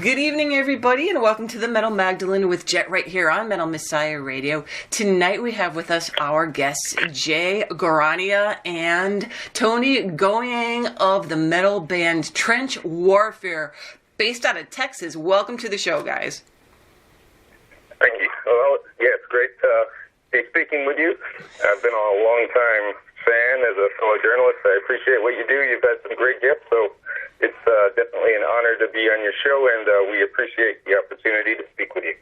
Good evening, everybody, and welcome to the Metal Magdalene with Jet right here on Metal Messiah Radio. Tonight we have with us our guests, Jay Gorania and Tony Goyang of the metal band Trench Warfare, based out of Texas. Welcome to the show, guys. Thank you. Well, yeah, it's great to be speaking with you. I've been a long-time fan as a fellow journalist. I appreciate what you do. You've had some great gifts, so it's definitely an honor to be on your show, and we appreciate the opportunity to speak with you.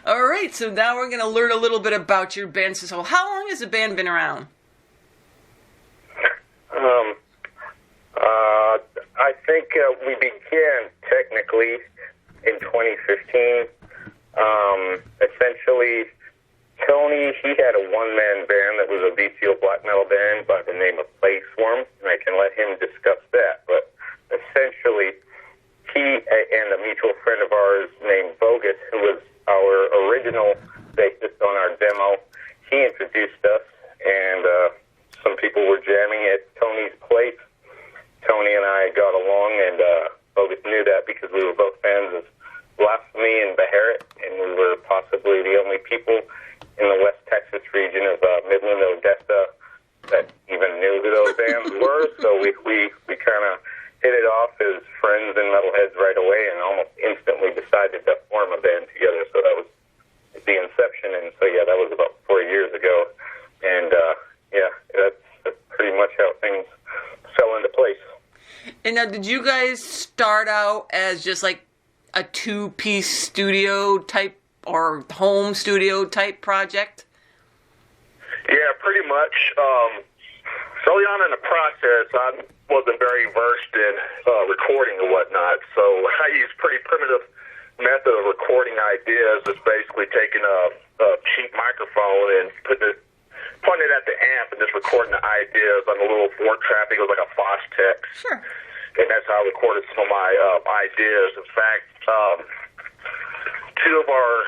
All right, so now we're going to learn a little bit about your band. So how long has the band been around? I think we began technically in 2015. Essentially, Tony, he had a one-man band that was a VCO black metal band by the name of Play Swarm, and I can let him discuss that. But essentially, he and a mutual friend of ours named Bogus, who was our original bassist on our demo, he introduced us, and some people were jamming at Tony's place. Tony and I got along, and Bogus knew that because we were both fans of Blasphemy and Beharit, and we were possibly the only people in the West Texas region of Midland, Odessa, that even knew who those bands were. So we kind of hit it off as friends and metalheads right away, and almost instantly decided to form a band together. So that was the inception, and so yeah, that was about 4 years ago, and yeah, that's pretty much how things fell into place. And now, did you guys start out as just like a two-piece studio type or home studio type project? Yeah, pretty much. Early on in the process, I wasn't very versed in recording and whatnot, so I used pretty primitive method of recording ideas. It's basically taking a cheap microphone and pointing it at the amp and just recording the ideas on a little 4-track. It was like a Fostex. Sure. And that's how I recorded some of my ideas. In fact, two of our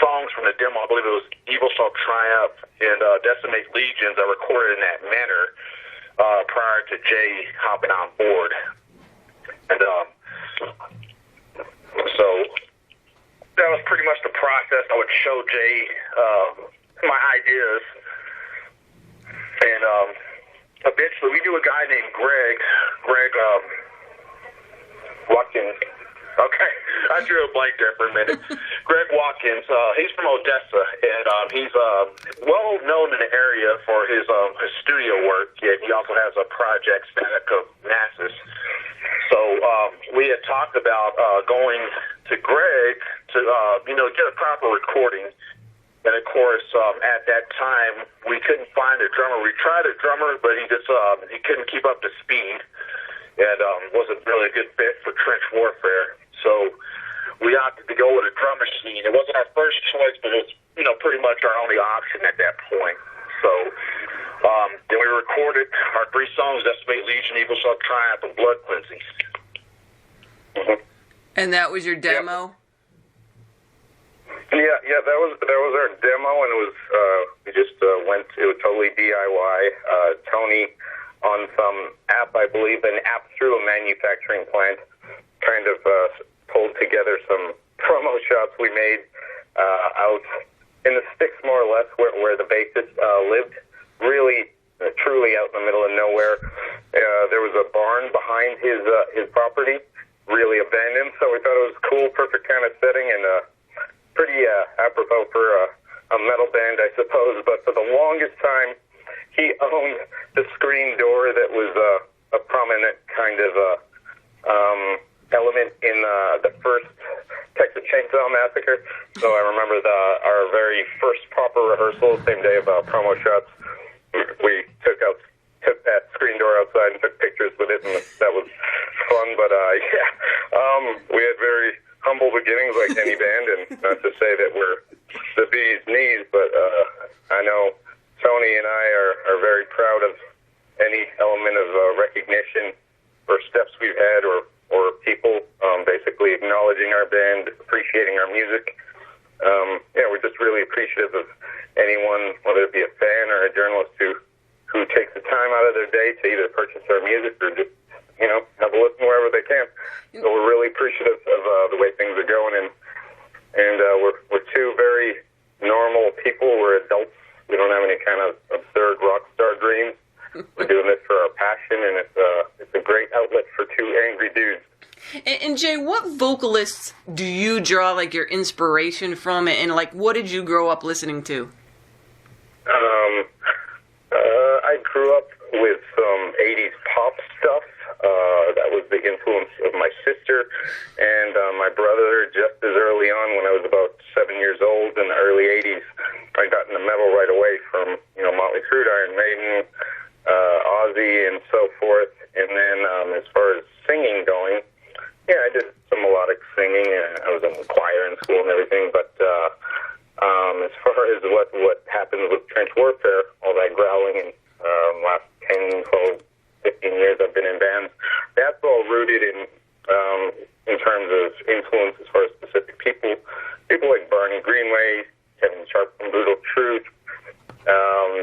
songs from the demo, I believe it was Evil Shall Triumph and Decimate Legions, I recorded in that manner prior to Jay hopping on board. And so that was pretty much the process. I would show Jay my ideas, and eventually we knew a guy named Greg Watkins. Okay, I drew a blank there for a minute. Greg Watkins, he's from Odessa, and he's well known in the area for his studio work. Yet he also has a project, Static of Nasus. So we had talked about going to Greg to get a proper recording. And of course, at that time, we couldn't find a drummer. We tried a drummer, but he just he couldn't keep up to speed, and wasn't really a good fit for Trench Warfare. So we opted to go with a drum machine. It wasn't our first choice, but it was, pretty much our only option at that point. So then we recorded our 3 songs: Decimate Legion, Evil Shall Triumph, and Blood Cleansing. Mm-hmm. And that was your demo? Yeah, that was our demo, and it was we just went to totally DIY. Tony on some app, I believe, an app through a manufacturing plant, kind of pulled together some promo shots we made out in the sticks, more or less, where the bassist lived, really, truly out in the middle of nowhere. There was a barn behind his property, really abandoned, so we thought it was cool, perfect kind of setting, and pretty apropos for a metal band, I suppose. But for the longest time, he owned the screen door that was a prominent kind of element in the first Texas Chainsaw Massacre. So I remember our very first proper rehearsal, same day of promo shots. We took that screen door outside and took pictures with it, and that was fun. But we had very humble beginnings like any band, and not to say that we're the bee's knees, but I know Tony and I are very proud of any element of recognition or steps we've had or people basically acknowledging our band, appreciating our music. We're just really appreciative of anyone, whether it be a fan or a journalist, who takes the time out of their day to either purchase our music or just have a listen wherever they can. So we're really appreciative of the way things are going, and we're two very normal people. We're adults. We don't have any kind of absurd rock star dreams. We're doing this for our passion, and it's a great outlet for two angry dudes. And Jay, what vocalists do you draw like your inspiration from, and like what did you grow up listening to? I grew up with some 80s pop stuff. That was the influence of my sister and my brother just as early on when I was about 7 years old in the early 80s. I got into metal right away from, Motley Crue, Iron Maiden, Ozzy, and so forth. And then as far as singing going, I did some melodic singing. I was in the choir in school and everything. But as far as what happens with trench warfare, all that growling and last 10, 12, 15 years I've been in bands, that's all rooted in terms of influence as far as specific people. People like Barney Greenway, Kevin Sharp from Brutal Truth,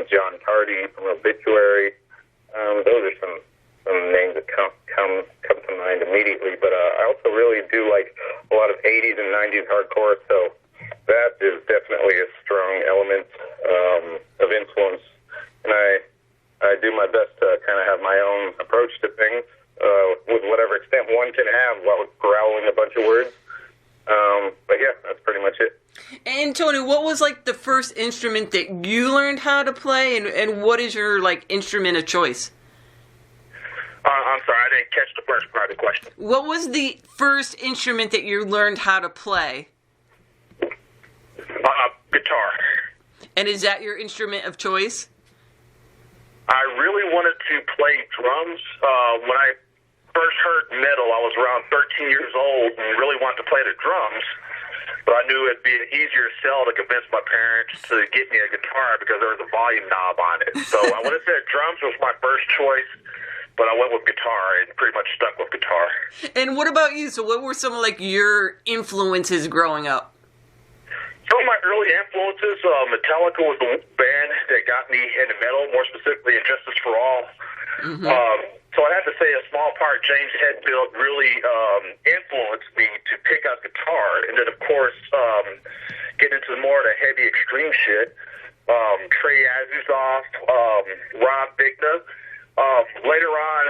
John Tardy from Obituary. Those are some names that come to mind immediately. But I also really do like a lot of 80s and 90s hardcore, so that is definitely a strong element of influence. And I do my best to kind of have my own approach to things, with whatever extent one can have while growling a bunch of words. But yeah, that's pretty much it. And Tony, what was like the first instrument that you learned how to play, and what is your like instrument of choice? I'm sorry, I didn't catch the first part of the question. What was the first instrument that you learned how to play? Guitar. And is that your instrument of choice? I really wanted to play drums. When I first heard metal, I was around 13 years old and really wanted to play the drums. But I knew it'd be an easier sell to convince my parents to get me a guitar because there was a volume knob on it. So I would have said drums was my first choice, but I went with guitar and pretty much stuck with guitar. And what about you? So what were some of like your influences growing up? Some of my early influences, Metallica was the band that got me into metal, more specifically Injustice for All. Mm-hmm. So I have to say a small part, James Hetfield really influenced me to pick up guitar. And then, of course, get into more of the heavy extreme shit. Trey Azusoff, Rob Bigna. Later on,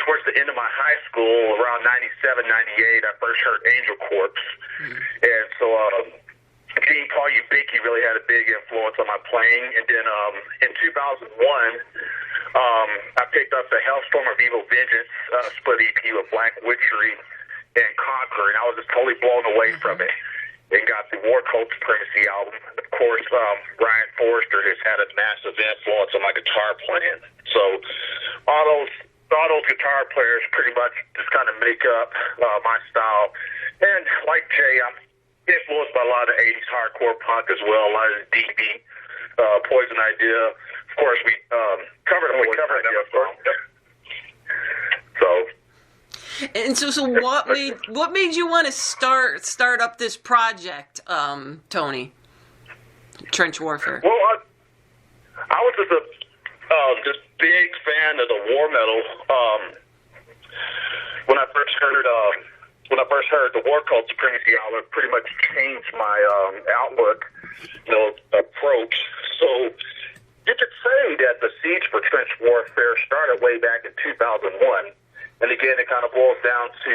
towards the end of my high school, around 97, 98, I first heard Angel Corpse. Mm-hmm. And so Gene Paul Ubicki really had a big influence on my playing. And then in 2001, I picked up the Hellstorm of Evil Vengeance split EP with Black Witchery and Conquer, and I was just totally blown away from it. And got the War Cult Supremacy album. Of course, Brian Forrester has had a massive influence on my guitar playing. So all those guitar players pretty much just kind of make up my style. And like Jay, I'm influenced by a lot of 80s hardcore punk as well, a lot of DB, Poison Idea. Of course, we covered them, of course. So. And so what made you want to start up this project, Tony? Trench Warfare. Well, I was just big fan of the war metal. When I first heard the War Cult Supremacy album, it pretty much changed my outlook, approach. So you could say that the siege for Trench Warfare started way back in 2001. And again, it kind of boils down to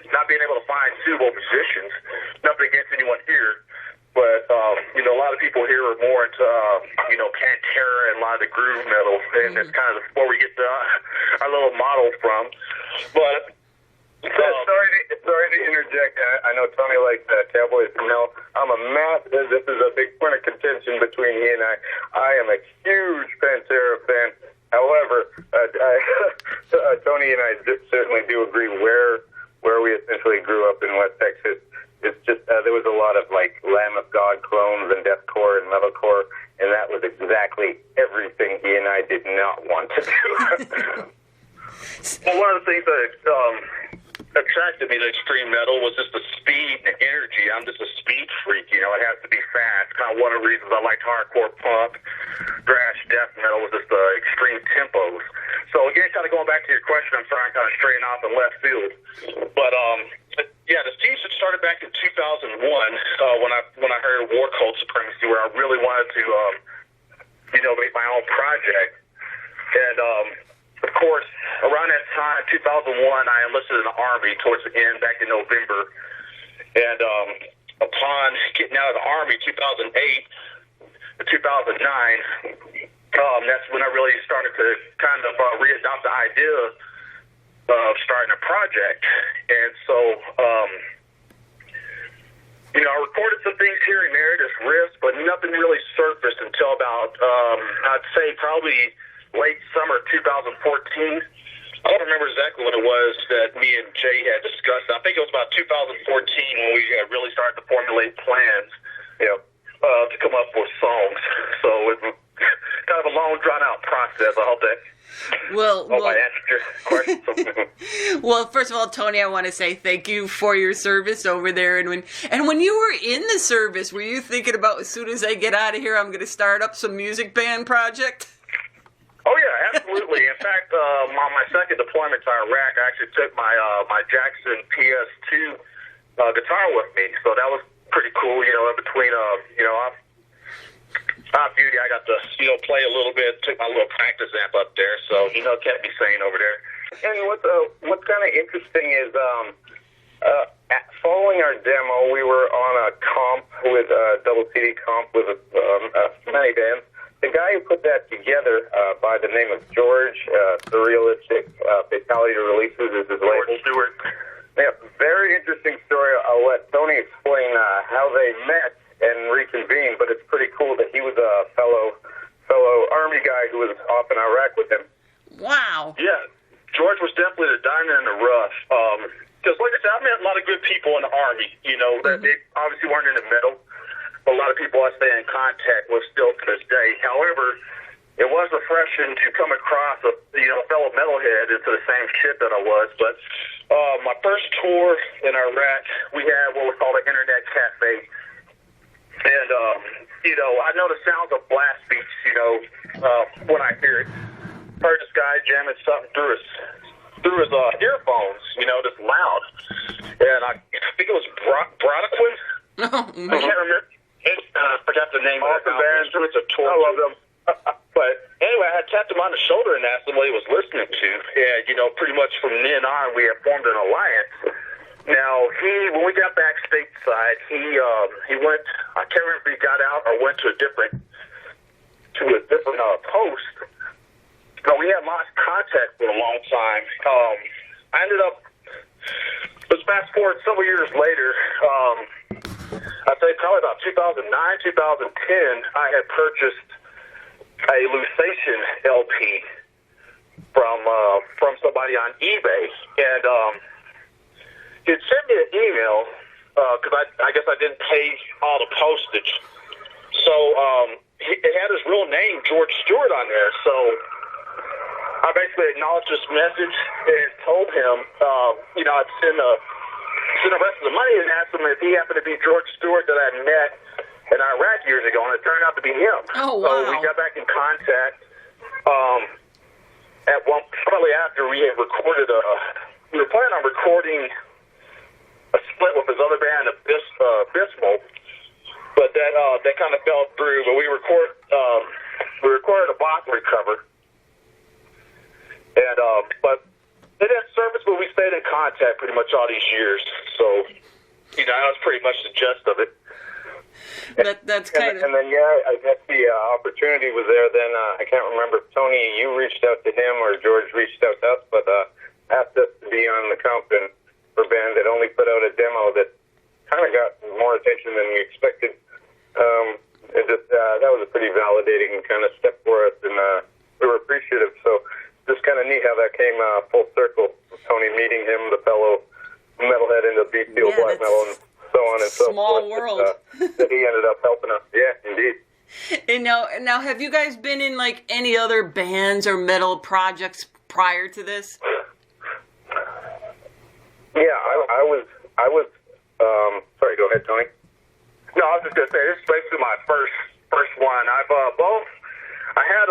not being able to find suitable musicians. Nothing against anyone here, but a lot of people here are more into Pantera and a lot of the groove metal, and that's kind of where we get our little model from. But sorry to interject. I know Tony likes Cowboys from Hell. This is a big point of contention between he and I. I am a huge Pantera fan. However, Tony and I certainly do agree where we essentially grew up in West Texas. It's just there was a lot of like Lamb of God clones and deathcore and metalcore, and that was exactly everything he and I did not want to do. Well, one of the things that attracted me to extreme metal was just the speed and energy. I'm just a speed freak, it has to be fast. Kind of one of the reasons I liked hardcore punk, thrash, death metal was just the extreme tempos. So again, kind of going back to your question, I'm trying to kind of straighten off in left field. But yeah, the Thieves had started back in 2001 when I heard War Cult Supremacy, where I really wanted to make my own project. And of course, around that time, 2001, I enlisted in the Army towards the end, back in November. And upon getting out of the Army, 2008 to 2009. That's when I really started to kind of re-adopt the idea of starting a project. And so, I recorded some things here and there, just riffs, but nothing really surfaced until about, I'd say probably late summer 2014. I don't remember exactly what it was that me and Jay had discussed. I think it was about 2014 when we really started to formulate plans, to come up with songs. So it was kind of a long, drawn-out process. I hope that I answered your question. Well, first of all, Tony, I want to say thank you for your service over there. And when you were in the service, were you thinking about, as soon as I get out of here, I'm going to start up some music band project? Oh yeah, absolutely. In fact, on my second deployment to Iraq, I actually took my Jackson PS2 guitar with me, so that was pretty cool. In between, off duty, I got to play a little bit. Took my little practice amp up there, so kept me sane over there. And what's kind of interesting is following our demo, we were on a comp with a double CD comp with many bands. The guy who put that together, by the name of George, Surrealistic Fatality Releases is his label. George Stewart. Yeah, very interesting story. I'll let Tony explain how they met and reconvened, but it's pretty cool that he was a fellow Army guy who was off in Iraq with him. Wow. Yeah, George was definitely the diamond in the rough. Because like I said, I met a lot of good people in the Army, that they obviously weren't in the middle. A lot of people I stay in contact with still to this day. However, it was refreshing to come across a fellow metalhead into the same shit that I was. But my first tour in Iraq, we had what was called an internet cafe. And, I know the sounds of blast beats, when I hear it. Heard this guy jamming something through his earphones, just loud. And I think it was Brodequin. I can't remember. I forgot the name of the band. It's a tour. I love them. But anyway, I had tapped him on the shoulder and asked him what he was listening to. And, pretty much from then on, we had formed an alliance. Now, when we got back stateside, he went, I can't remember if he got out or went to a different post. But we had lost contact for a long time. I ended up, let's fast forward several years later, I'd say probably about 2009, 2010, I had purchased a Lusation LP from somebody on eBay, and he'd sent me an email because I guess I didn't pay all the postage, so it had his real name, George Stewart, on there. So I basically acknowledged this message and told him, I'd send the rest of the money and asked him if he happened to be George Stewart that I met in Iraq years ago, and it turned out to be him. Oh, wow. So we got back in contact. Shortly after we had recorded we were planning on recording a split with his other band, Abysmal, but that kind of fell through. But we recorded a Bachman cover, and but it didn't surface, but we stayed in contact pretty much all these years. So, that was pretty much the gist of it. That's kind of... And then, I guess the opportunity was there then. I can't remember if Tony, you reached out to him or George reached out to us, but asked us to be on the comp for a band that only put out a demo that kind of got more attention than we expected. That was a pretty validating kind of step for us, and we were appreciative. So just kind of neat how that came full circle. Tony meeting him, the fellow metalhead into beat steel, black metal, and so on and so forth. Small world. That he ended up helping us. Yeah, indeed. And now, have you guys been in like any other bands or metal projects prior to this? Yeah, I was. Sorry, go ahead, Tony. No, I was just gonna say this is basically my first one. I had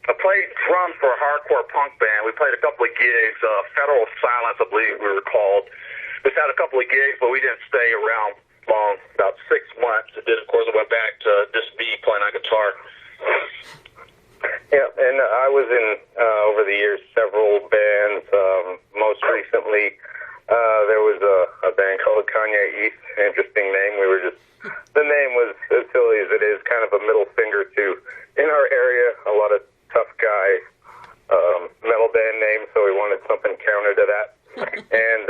I played drums for a hardcore punk band. We played a couple of gigs. Federal Silence, I believe we were called. We had a couple of gigs, but we didn't stay around long, about 6 months. And then, of course, I went back to just me playing on guitar. Yeah, and I was in, over the years, several bands. Most recently, there was a band called Kanye East. Interesting name. The name was as silly as it is, kind of a middle finger to, in our area, a lot of tough guy metal band name, so we wanted something counter to that. And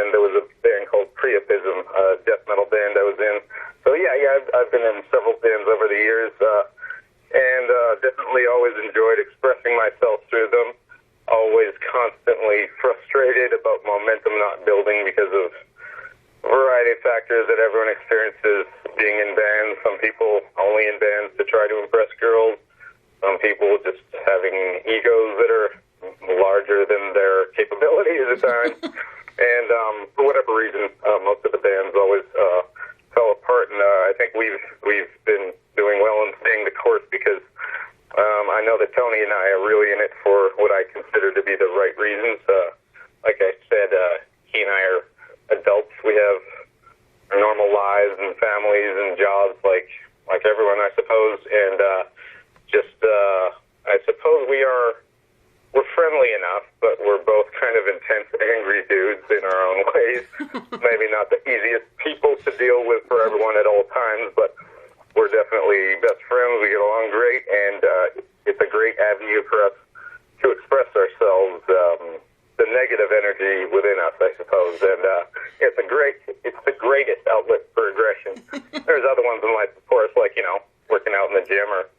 there was a band called Priapism, a death metal band I was in. So yeah, I've been in several bands over the years, and definitely always enjoyed expressing myself through them. Always constantly frustrated about momentum not building because of a variety of factors that everyone experiences being in bands. Some people only in bands to try to impress girls. Some people just having egos that are larger than their capabilities at times. And for whatever reason, most of the bands always fell apart. And I think we've been doing well in staying the course because I know that Tony and I are really in it for what I consider to be the right reasons. Like I said, he and I are adults. We have normal lives and families and jobs like everyone, I suppose. And I suppose we're friendly enough, but we're both kind of intense, angry dudes in our own ways. Maybe not the easiest people to deal with for everyone at all times, but we're definitely best friends. We get along great, and it's a great avenue for us to express ourselves, the negative energy within us, I suppose. And it's the greatest outlet for aggression. There's other ones in life, of course, like, working out in the gym or,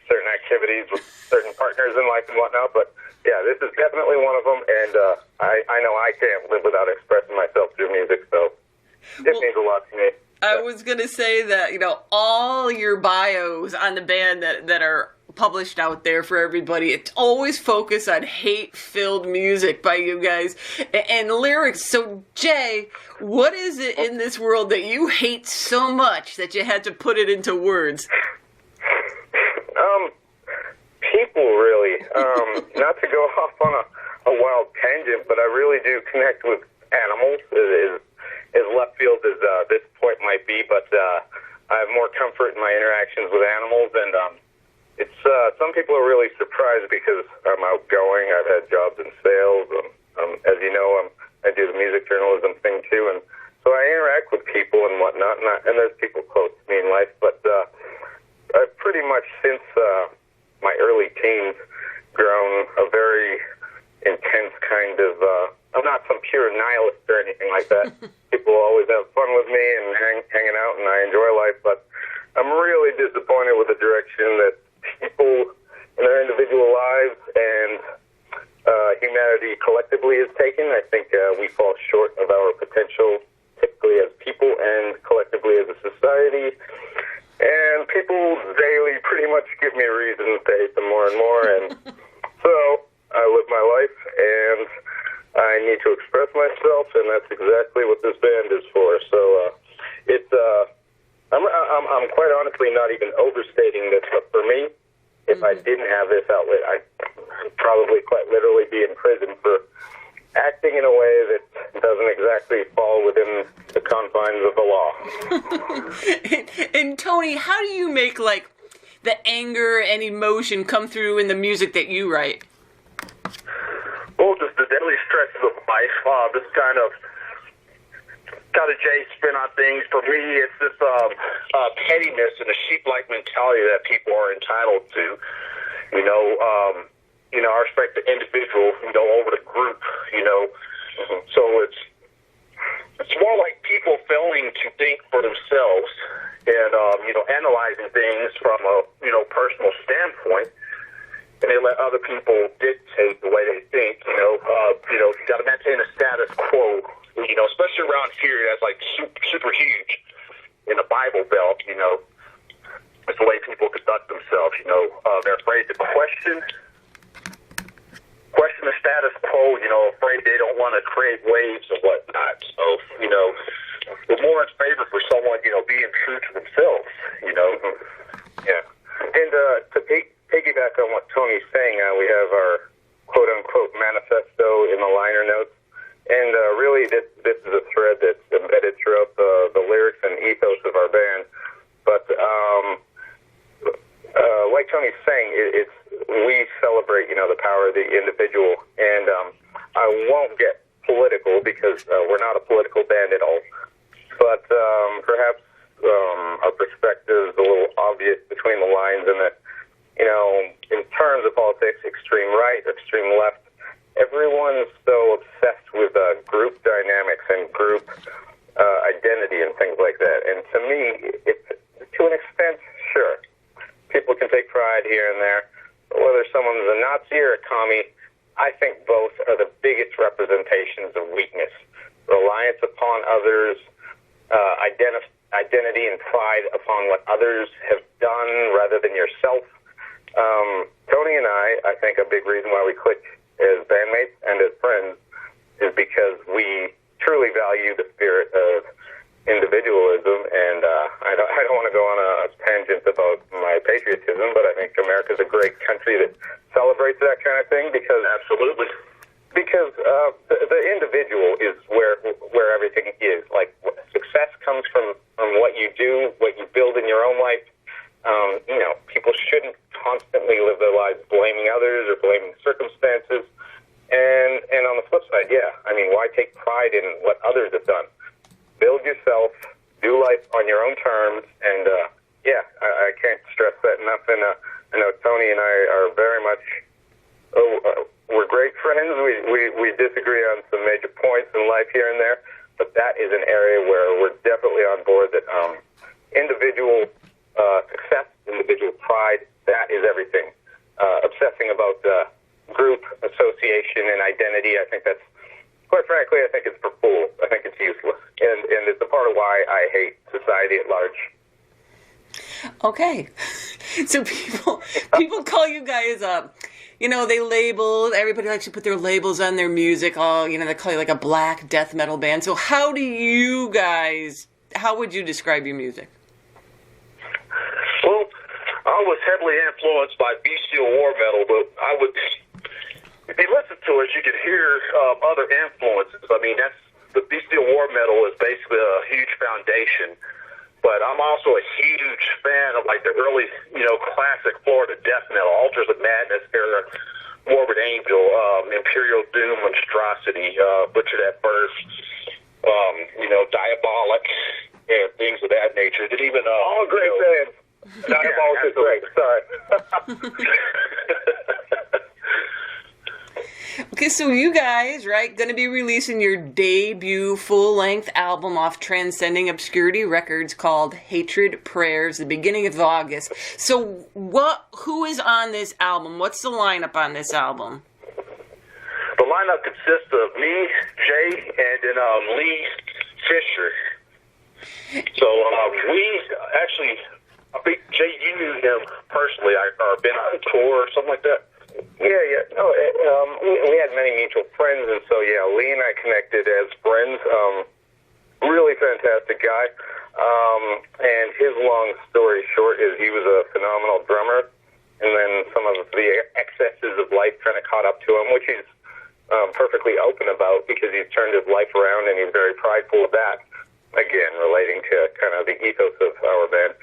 certain activities with certain partners in life and whatnot. But yeah, this is definitely one of them, and I know I can't live without expressing myself through music, so it means a lot to me. I was going to say that, all your bios on the band that are published out there for everybody, it's always focused on hate-filled music by you guys and lyrics. So, Jay, what is it in this world that you hate so much that you had to put it into words? People, really. Not to go off on a wild tangent, but I really do connect with animals, as left field as this point might be, but I have more comfort in my interactions with animals, and it's some people are really surprised because I'm outgoing. I've had jobs in sales. As you know, I do the music journalism thing too, and so I interact with people and whatnot, and there's people close to me in life, but I've pretty much since my early teens grown a very intense kind of, I'm not some pure nihilist or anything like that. People always have fun with me and hanging out, and I enjoy life, but I'm really disappointed with the direction that people in their individual lives and humanity collectively is taken. I think we fall short of our potential, typically as people and collectively as a society. And people daily pretty much give me reasons to hate them more and more, and so I live my life, and I need to express myself, and that's exactly what this band is for. So I'm quite honestly not even overstating this, but for me, if I didn't have this outlet, I'd probably quite literally be in prison for acting in a way that doesn't exactly fall within the confines of the law. And Tony, how do you make the anger and emotion come through in the music that you write? Well, just the daily stresses of life. This kind of got a J spin on things. For me, it's this pettiness and a sheep-like mentality that people are entitled to. I respect the individual, over the group, So it's more like people failing to think for themselves and, analyzing things from a, personal standpoint, and they let other people dictate the way they think, you got to maintain a status quo, especially around here, that's like super huge in the Bible Belt, it's the way people conduct themselves, they're afraid to question the status quo, afraid they don't want to create waves or whatnot. So, we're more in favor for someone, being true to themselves, Yeah. And to piggyback on what Tony's saying, we have our quote-unquote manifesto in the liner notes. And really, this is a thread that's embedded throughout the lyrics and ethos of our band. But like Tony's saying, we celebrate, the power of the individual. And I won't get political because we're not a political band at all. But perhaps our perspective is a little obvious between the lines, and that, in terms of politics, extreme right, extreme left, everyone's so obsessed with group dynamics and group identity and things like that. And to me, to an extent, sure, people can take pride here and there. But whether someone's a Nazi or a commie, I think both are the biggest representations of weakness. Reliance upon others, identity and pride upon what others have done rather than yourself. Tony and I think a big reason why we click as bandmates and as friends is because we truly value the spirit of individualism. And I don't want to go on a tangent about my patriotism, but I think America's a great country that celebrates that kind of thing because Absolutely. Because the individual is where everything is. Like, success comes from what you do, what you build in your own life. People shouldn't constantly live their lives blaming others or blaming circumstances. And on the flip side, why take pride in what others have done? Build yourself, do life on your own terms, and I can't stress that enough. And I know Tony and I are very much. We're great friends. We disagree on some major points in life here and there, but that is an area where we're definitely on board that individual success, individual pride, that is everything. Obsessing about group association and identity, I think that's, quite frankly, I think it's for fools. I think it's useless. And it's a part of why I hate society at large. Okay. So people call you guys they label, everybody likes to put their labels on their music. They call you like a black death metal band. So how would you describe your music? Well, I was heavily influenced by bestial war metal, but if you listen to it, you can hear other influences. I mean, the bestial war metal is basically a huge foundation. But I'm also a huge fan of like the early, classic Florida death metal, Altars of Madness era, Morbid Angel, Imperial Doom, Monstrosity, Butchered at Birth, Diabolic, and things of that nature. That even all great bands. Diabolic is great. Sorry. Okay, so you guys, right, going to be releasing your debut full-length album off Transcending Obscurity Records called Hatred Prayers, the beginning of August. So who is on this album? What's the lineup on this album? The lineup consists of me, Jay, and then Lee Fisher. So we actually, I think, Jay, you knew him personally, or been on a tour or something like that. Yeah. No, we had many mutual friends, and so Lee and I connected as friends. Really fantastic guy. And his long story short is he was a phenomenal drummer, and then some of the excesses of life kind of caught up to him, which he's perfectly open about because he's turned his life around and he's very prideful of that. Again, relating to kind of the ethos of our band.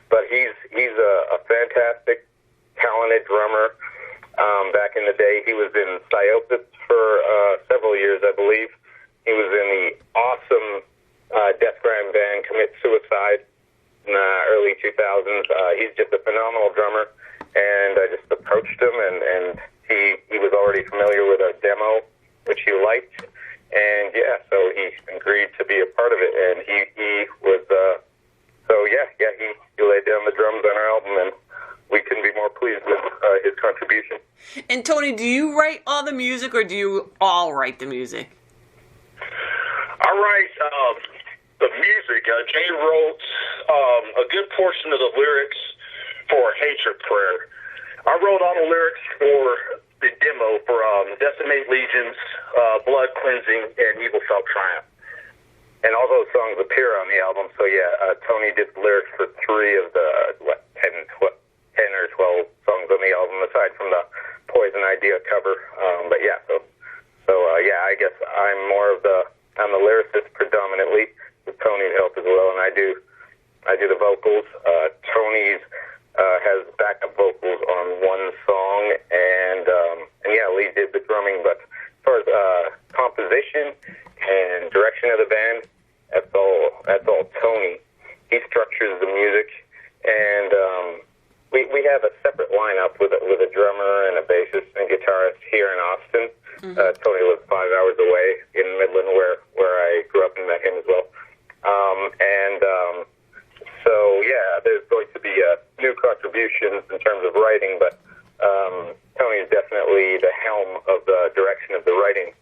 But he's a fantastic, talented drummer. Back in the day, he was in Psyopus for several years, I believe. He was in the awesome death grind band Commit Suicide in the early 2000s. He's just a phenomenal drummer, and I just approached him, and he was already familiar with our demo, which he liked, and so he agreed to be a part of it, and he was, he laid down the drums on our album, and we couldn't be more pleased with his contribution. And Tony, do you write all the music, or do you all write the music? I write the music. Jay wrote a good portion of the lyrics for Hatred Prayer. I wrote all the lyrics for the demo for Decimate Legions, Blood Cleansing, and Evil Self Triumph. And all those songs appear on the album, so Tony did the lyrics for 3 of the 10 or 12 the album, aside from the Poison Idea cover. But yeah, I guess I'm I'm the lyricist predominantly, with Tony's help as well, and I do the vocals. Tony's has backup vocals on one song, and yeah, Lee did the drumming. But as far as composition and direction of the band, that's all Tony. He structures the music, and we have a separate lineup with a drummer and a bassist and guitarist here in Austin. Tony lives 5 hours away in Midland, where I grew up and met him as well. So yeah, there's going to be new contributions in terms of writing, but Tony is definitely the helm of the direction of the writing.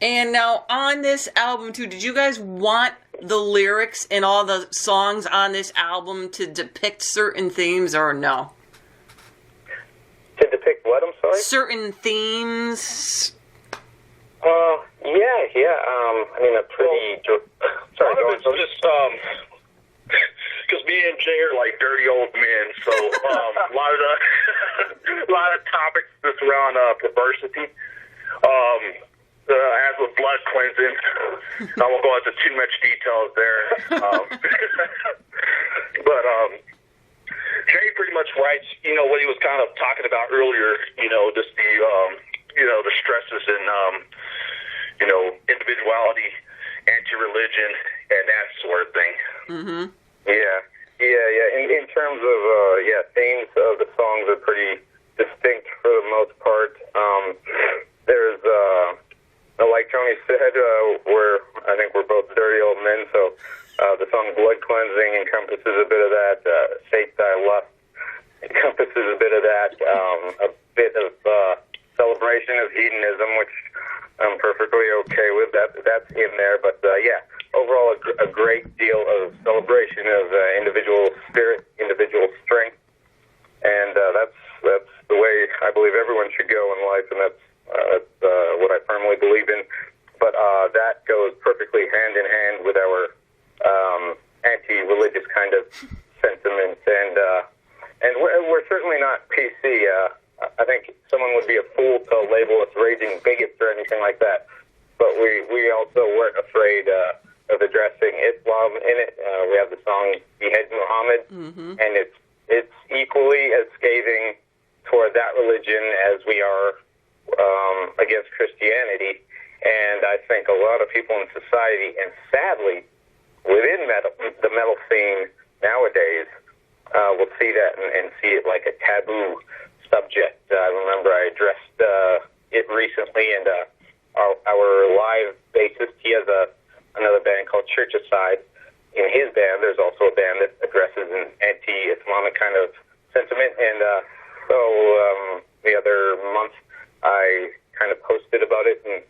And now on this album too, did you guys want the lyrics and all the songs on this album to depict certain themes, or no? To depict what, I'm sorry? Certain themes. Yeah. I mean, a pretty... sorry, go on. Just, because me and Jay are like dirty old men, so a lot of topics that's around perversity. As with blood cleansing, I won't go into too much details there. But Jay pretty much writes, what he was kind of talking about earlier, just the stresses and, individuality, anti-religion, and that sort of thing. Mm-hmm. Yeah. In terms of, themes of the songs are pretty distinct for the most part. There's, like Tony said, I think we're both dirty old men, so the song Blood Cleansing encompasses a bit of that. Sate Thy Lust encompasses a bit of that. A bit of celebration of hedonism, which I'm perfectly okay with. That's in there, but overall a great deal of celebration of individual spirit, individual strength, and that's the way I believe everyone should go in life, and that's what I firmly believe in. But that goes perfectly hand in hand with our anti-religious kind of sentiments, and we're certainly not PC. I think someone would be a fool to label us raging bigots or anything like that. But we also weren't afraid of addressing Islam in it. We have the song Behead Muhammad, and it's equally as scathing toward that religion as we are against Christianity. And I think a lot of people in society, and sadly within the metal scene nowadays, will see that and see it like a taboo subject. I remember I addressed it recently, and our live bassist, he has another band called Church Aside. In his band, there's also a band that addresses an anti-Islamic kind of sentiment, and so the other month I kind of posted about it, and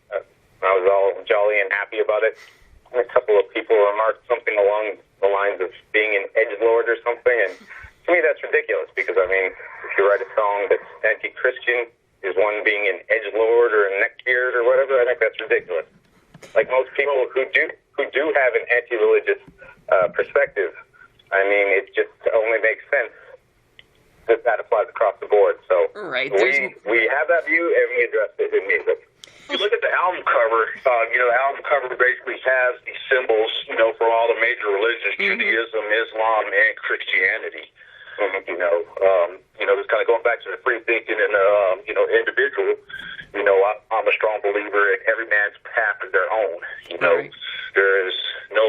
I was all jolly and happy about it. And a couple of people remarked something along the lines of being an edgelord or something, and to me that's ridiculous, because, I mean, if you write a song that's anti-Christian, is one being an edgelord or a neckbeard or whatever? I think that's ridiculous. Like most people who do have an anti-religious perspective, I mean, it just only makes sense that applies across the board. So right, we have that view, and we address it in music. If you look at the album cover, the album cover basically has these symbols, for all the major religions, Judaism, Islam, and Christianity. Just kind of going back to the free thinking and, individual, I'm a strong believer in every man's path is their own. Right. There is no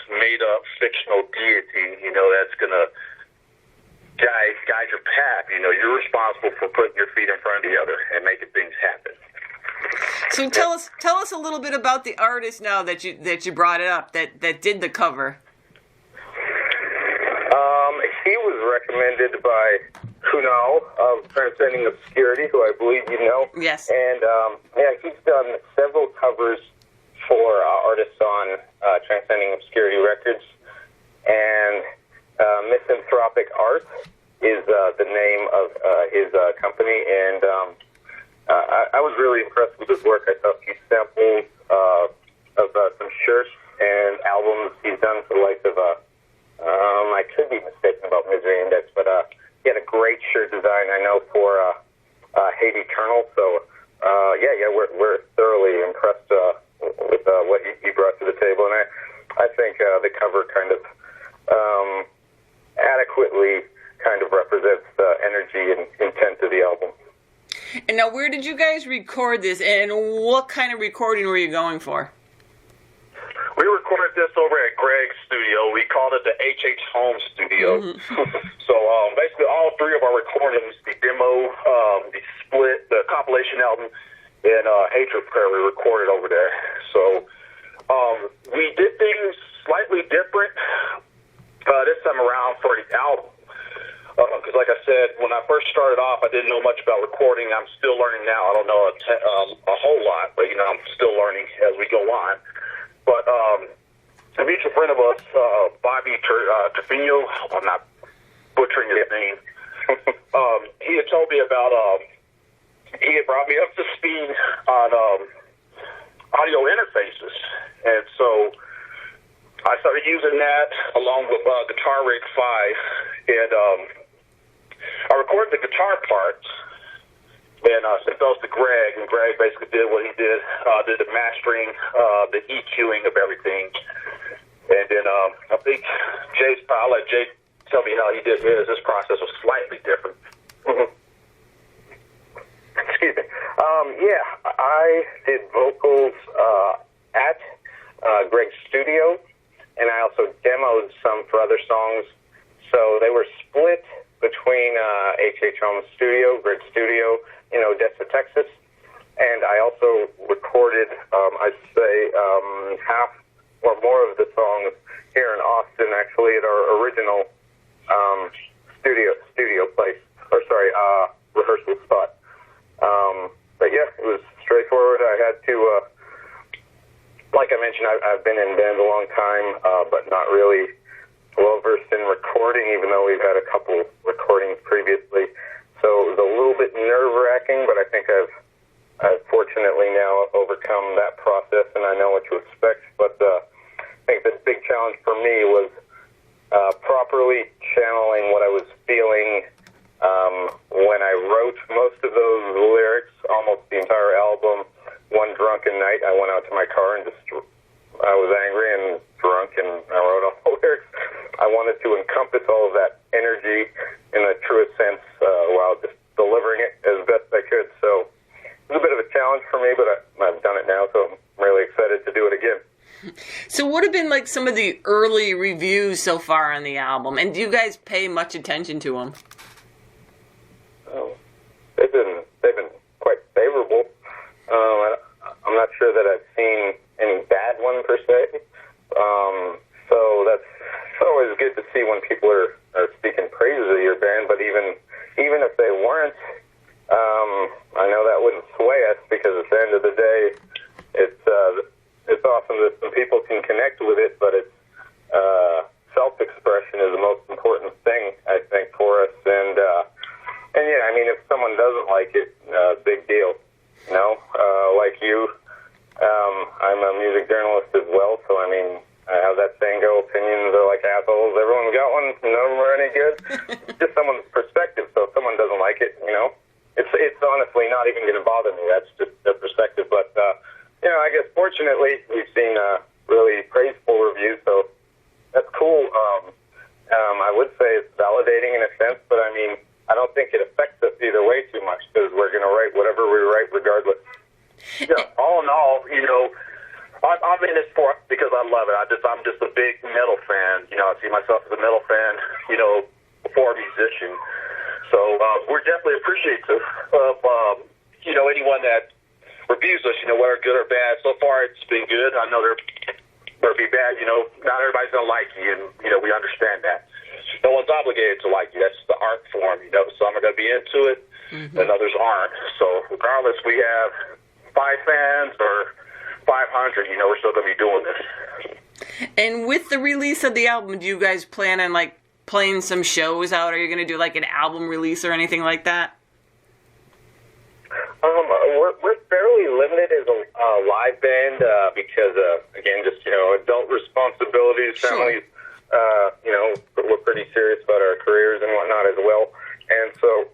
made-up fictional deity, that's going to guide your path. You're responsible for putting your feet in front of the other and making things happen. So tell us a little bit about the artist now that you brought it up that did the cover. He was recommended by Kunal of Transcending Obscurity, who I believe you know. Yes. And he's done several covers for artists on Transcending Obscurity Records, and Misanthropic Art is the name of his company, and I was really impressed with his work. I thought he samples of some shirts and albums he's done for the likes of, I could be mistaken about Misery Index, but he had a great shirt design, I know, for Hate Eternal. So, we're thoroughly impressed with what he brought to the table. And I think the cover kind of adequately kind of represents the energy and intent of the album. And now, where did you guys record this, and what kind of recording were you going for? We recorded this over at Greg's studio. We called it the HH Home Studio. So basically all three of our recordings, the demo, the split, the compilation album, and Hatred Prayer, we recorded over there. So we did things slightly different this time around for the album. Because like I said, when I first started off, I didn't know much about recording. I'm still learning now. I don't know a whole lot, but, I'm still learning as we go on. But a mutual friend of us, Bobby Trevino, I'm not butchering his name, he had told me about, he had brought me up to speed on audio interfaces. And so I started using that along with Guitar Rig 5. And I recorded the guitar parts and sent those to Greg, and Greg basically did what he did, did the mastering, the EQing of everything. And then I think I'll let Jay tell me how he did his. This process was slightly different. Mm-hmm. Excuse me. I did vocals at Greg's studio, and I also demoed some for other songs. So they were split between HH Home Studio, Greg's studio, in Odessa, Texas. And I also recorded, I'd say, half or more of the songs here in Austin, actually, at our original studio place, rehearsal spot. But yeah, it was straightforward. I had to, like I mentioned, I've been in bands a long time, but not really well-versed in recording, even though we've had a couple recordings previously. So it was a little bit nerve-wracking, but I think I've fortunately now overcome that process, and I know what to expect. But I think the big challenge for me was properly channeling what I was feeling when I wrote most of those lyrics, almost the entire album. One drunken night, I went out to my car and I was angry and drunk, and I wrote all the lyrics. I wanted to encompass all of that energy in the truest sense while just delivering it as best I could. So it was a bit of a challenge for me, but I've done it now, so I'm really excited to do it again. So what have been like some of the early reviews so far on the album, and do you guys pay much attention to them? They've been quite favorable. I'm not sure that I've seen any bad one per se. So that's always good to see when people are speaking praises of your band. But even if they weren't, I know that wouldn't sway us, because at the end of the day, it's awesome that some people can connect with it. But it's self-expression is the most important thing, I think, for us. And yeah, I mean, if someone doesn't like it, big deal. Like you, I'm a music journalist as well, so I mean, I have that saying go, opinions are like assholes. Everyone's got one, none of them are any good. Just someone's perspective, so if someone doesn't like it, it's honestly not even going to bother me. That's just their perspective. But, I guess fortunately we've seen really praiseful reviews, so that's cool. I would say it's validating in a sense, but I mean, I don't think it affects us either way too much, because we're going to write whatever we write regardless. Yeah, all in all, I'm in this for because I love it. I'm just a big metal fan. I see myself as a metal fan, before a musician. So we're definitely appreciative of, anyone that reviews us, whether good or bad. So far, it's been good. I know there'll be bad. Not everybody's going to like you, and, we understand that. No one's obligated to like you. That's the art form, Some are going to be into it, and others aren't. So regardless, we have 5 fans or 500, we're still going to be doing this. And with the release of the album, do you guys plan on playing some shows out? Are you going to do an album release or anything like that? We're fairly limited as a live band because, again, just adult responsibilities, families. We're pretty serious about our careers and whatnot as well. And so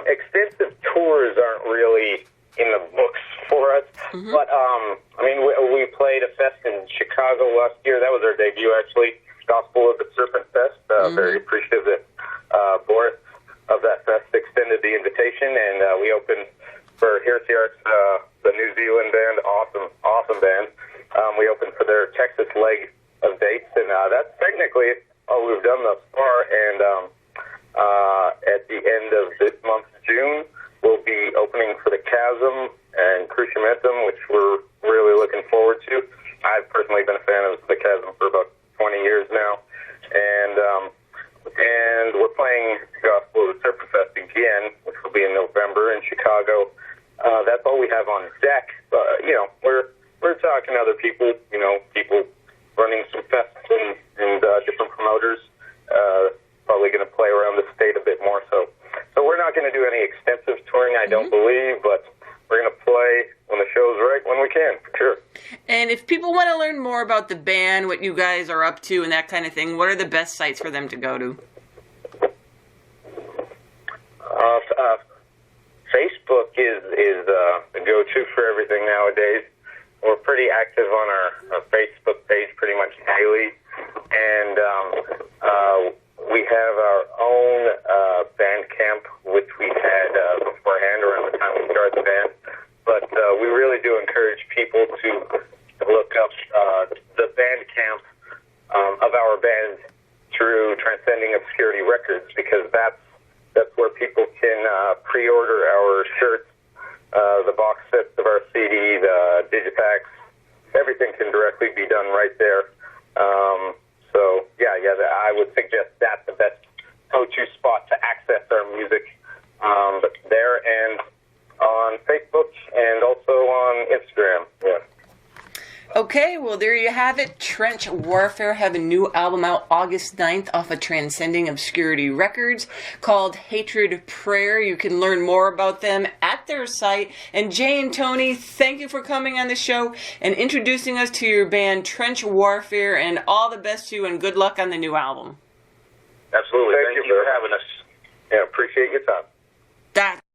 extensive tours aren't really in the books for us. But, I mean, we played a fest in Chicago last year. That was our debut, actually, Gospel of the Serpent Fest. Very appreciative that Boris of that fest extended the invitation, and we opened for Here's the Arts, the New Zealand band, awesome band. We opened for their Texas leg of dates, and that's technically all we've done thus far. And at the end of this month, June, we'll be opening for the Chasm and Cruciamentum, which we're really looking forward to. I've personally been a fan of the Chasm for about 20 years now, and we're playing Gospel of the Serpent Fest again, which will be in November in Chicago. That's all we have on deck. You know, we're talking to other people. You know, people running some fests and different promoters. Probably going to play around the state a bit more. So we're not going to do any extensive touring, I don't believe, but we're going to play when the show's right, when we can, for sure. And if people want to learn more about the band, what you guys are up to, and that kind of thing, what are the best sites for them to go to? Facebook is the go-to for everything nowadays. We're pretty active on our Facebook page pretty much daily, and we have our own band camp, which we had beforehand around the time we started the band. But we really do encourage people to look up the band camp of our band through Transcending Obscurity Records, because that's where people can pre-order our shirts, the box sets of our CD, the digipacks. Everything can directly be done right there. So I would suggest that's the best go-to spot to access our music. But there and on Facebook and also on Instagram. Yeah. Okay, well, there you have it. Trench Warfare have a new album out August 9th off of Transcending Obscurity Records called Hatred Prayer. You can learn more about them at their site. And Jay and Tony, thank you for coming on the show and introducing us to your band Trench Warfare, and all the best to you and good luck on the new album. Absolutely. Thank you for having us. Yeah, appreciate your time.